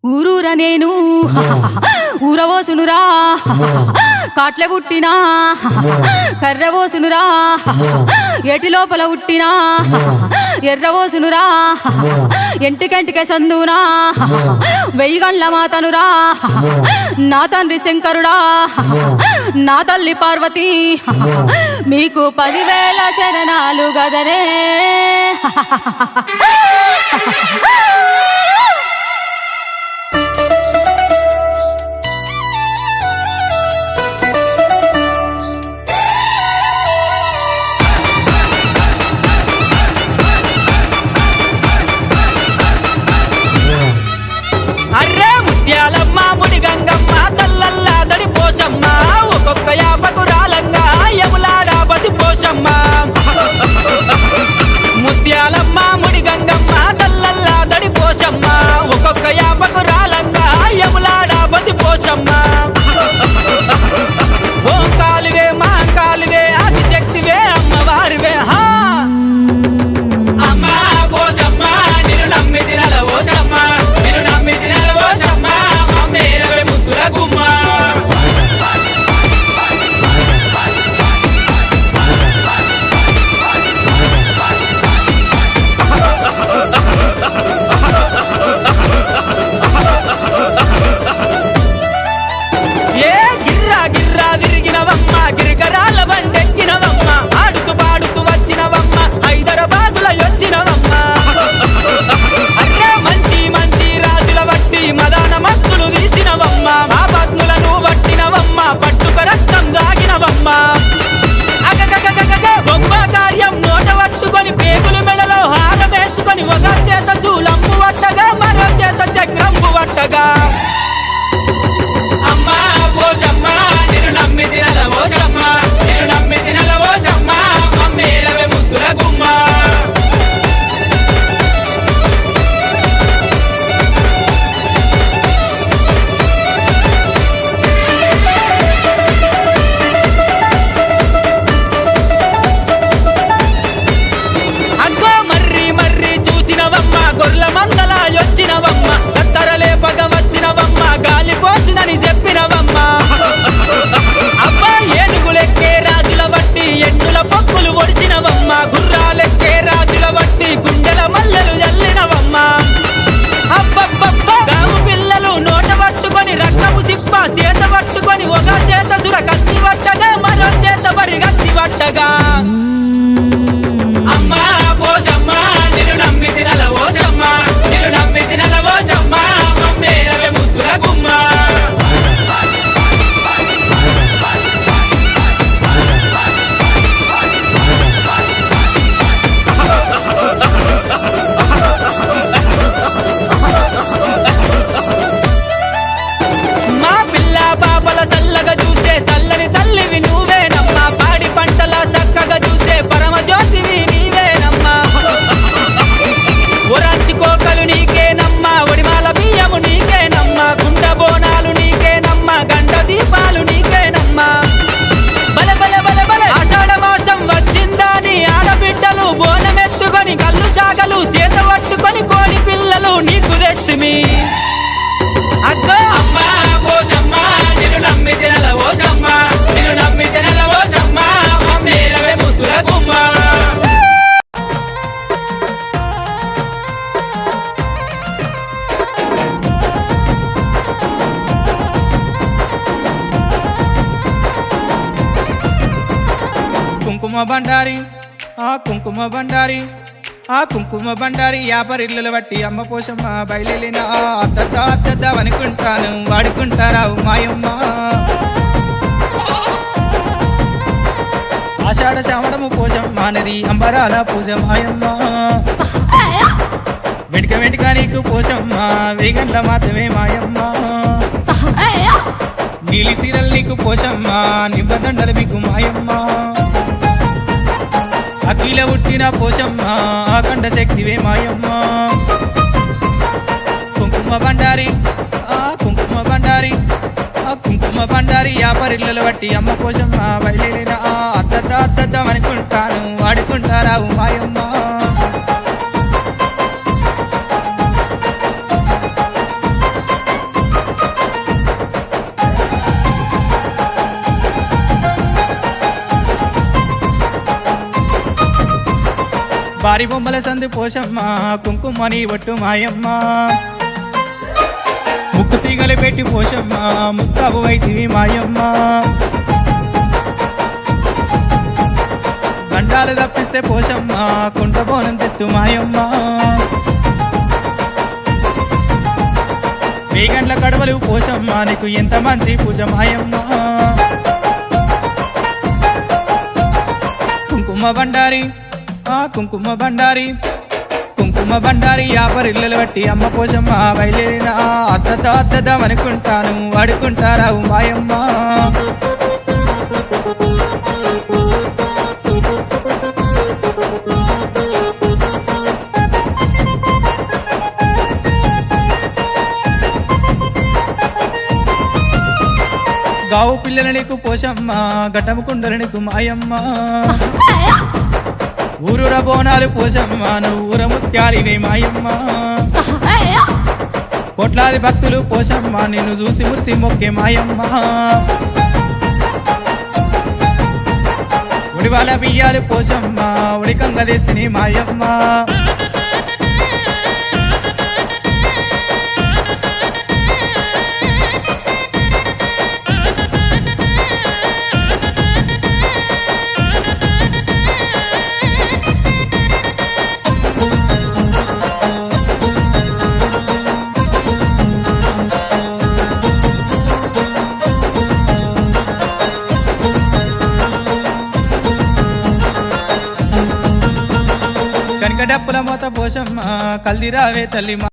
ఊరూర నేను ఊరవోసునురా కాట్ల పుట్టినా కర్రవోసునురా ఎటి లోపల పుట్టినా ఎర్రవోసునురా ఎంటికెంటికే సందునా వెయ్యిగండ్ల మాతనురా నా తండ్రి శంకరుడా నా తల్లి పార్వతి మీకు 10,000 శరణాలు గదరే. అర్రే ముత్యాలమ్మ ముడి గంగమ్మ తల్లల్లా దడి పోషమ్మ ఒక్కొక్క యాపకు రాలంగా యములాడా బతి పోషమ్మ. ముత్యాలమ్మ ముడి గంగమ్మ తల్లల్లా దడి పోషమ్మ ఒక్కొక్క యాపకు రాలంగా యములాడా బతి పోషమ్మ. ఓం కాలివే మా కాలివే ఆదిశక్తివే అమ్మవారివే హా అమ్మ పోషమ్మ నిన్ను నమ్మి తినల పోషమ్మ నిన్ను నమ్మి తినల పోషమ్మ మమ్మేరవే ముద్దుల గుమ్మ. ఏ గిర్రా గిర్రా తిరిగినవమ్మ గిరిగరాల బండెక్కినవమ్మ ఆడుతూ పాడుతూ వచ్చినవమ్మ హైదరాబాదుల వచ్చినవమ్మ. అరే మంచి మంచి రాజుల వట్టి మదాన మత్తులు తీసినవమ్మ మా పద్ములను వట్టినవమ్మ పట్టుక రక్తం దాగినవమ్మ. గొప్ప కార్యం నోట పట్టుకొని పేగులు మెడలో హారమేసుకొని ఒక చేత చూలంపు పట్టగా మరో చేత చక్రంపు పట్టగా అమ్మ పోషమ్మ నిన్ను నమ్మి తినల పోషమ్మ నిన్ను నమ్మి తినల పోషమ్మ మమ్మేరవే ముద్దుల గుమ్మ. అగ్గో మర్రి మర్రి చూసినవమ్మ గొర్ల మందల యొచ్చినవమ్మ కత్తరలే పగ వచ్చినవమ్మ గాలి పోసినని చెప్పినవమ్మ. అబ్బా ఏనుగులెక్కే రాజుల వట్టి ఎన్నుల పక్కులు ఒడిచినవమ్మ గుర్రాలెక్కే రాజుల వట్టి గుండెల మల్లెలు జల్లినవమ్మ. అబ్బబ్బబ్బ గాము పిల్లలు నోట పట్టుకొని రక్తము సిప్ప చేత పట్టుకొని ఒక చేత చుర కత్తి పట్టగా మరో చేత బరి కత్తి పట్టగా అమ్మ పోషమ్మ నిన్ను నమ్మి తినల పోషమ్మ నిన్ను నమ్మి తినల పోషమ్మ మమ్మేరవే ముద్దుల గుమ్మ. మా పిల్ల బాబల చల్లగా చూసే చల్లని తల్లివి నువ్వేనమ్మా పాడి పంటల చక్కగా చూసే పరమ జ్యోతివి నీవేనమ్మా. ఒరాంచి కోకలు నీకేనమ్మా ఒడిమాల బియ్యము నీకేనమ్మా గుండ బోనాలు నీకేనమ్మా గంట దీపాలు నీకేనమ్మా. బల బల బల బల ఆషాఢ మాసం వచ్చిందని ఆడబిడ్డలు బోనమెత్తుకొని కళ్ళు శాగలు చేత పట్టుకొని కోడి పిల్లలు నీకు తెస్తుమి. అగ్గో అమ్మ పోషమ్మ నిన్ను నమ్మి తినల పోషమ్మ నిన్ను నమ్మి తినల పోషమ్మ మమ్మేరవే ముద్దుల గుమ్మ. కుంకుమ బండారి ఆ కుంకుమ బండారి ఆ కుంకుమ బండారి యాపరిల్లుల బట్టి అమ్మ పోషమ్మ బయలున అద్దద్ద అద్దద్ద అనుకుంటాను వాడుకుంటారావు మాయమ్మ. ఆషాఢ శ్రావణము పోషమ్మ నది అంబరాల పూజ మాయమ్మ. వెంటిక వెంటిక నీకు పోషమ్మ వేగండ్ల మాత్రమే మాయమ్మ. నీలి సీరలు నీకు పోషమ్మ నింబదండలు మీకు మాయమ్మ. అఖిల పుట్టిన పోషమ్మ అఖండ శక్తివే మాయమ్మ. కుంకుమ బండారి ఆ కుంకుమ బండారి ఆ కుంకుమ బండారి యాపరిల్లుల బట్టి అమ్మ పోషమ్మ బయలున అద్దద్ద అద్దద్ద అనుకుంటాను వాడుకుంటారావు మాయమ్మ. బారి బొమ్మల సందు పోషమ్మ కుంకుమని ఒట్టు మాయమ్మ ముక్కు తీగలు పెట్టి పోషమ్మ ముస్తాబు వైతివి మాయమ్మ గండాలు తప్పిస్తే పోషమ్మ కుంట బోనం తెత్తు మాయమ్మ వేగండ్ల కడవలు పోషమ్మ నీకు ఎంత మంచి పూజ మాయమ్మ కుంకుమ బండారి కుంకుమ బండారి కుంకుమ బండారి యాపరిల్లలు బట్టి అమ్మ పోషమ్మ బయలుదేరిన అద్దద్దాం అనుకుంటాను వాడుకుంటారావు మాయమ్మ గావు పిల్లల నీకు పోషమ్మ గడ్డము కుండల నీకు మాయమ్మ ఊరూర బోనాలు పోషమ్మ నువ్వు ఊర ముత్యాలిని మాయమ్మ కోట్లాది భక్తులు పోషమ్మ నిన్ను చూసి మురిసి మొక్కే మాయమ్మ ఉడివాల బియ్యాలు పోషమ్మ ఉడికంగ దేశిని మాయమ్మ కనక డప్పుల మొత పోషమ్మ కల్దిరావే తల్లి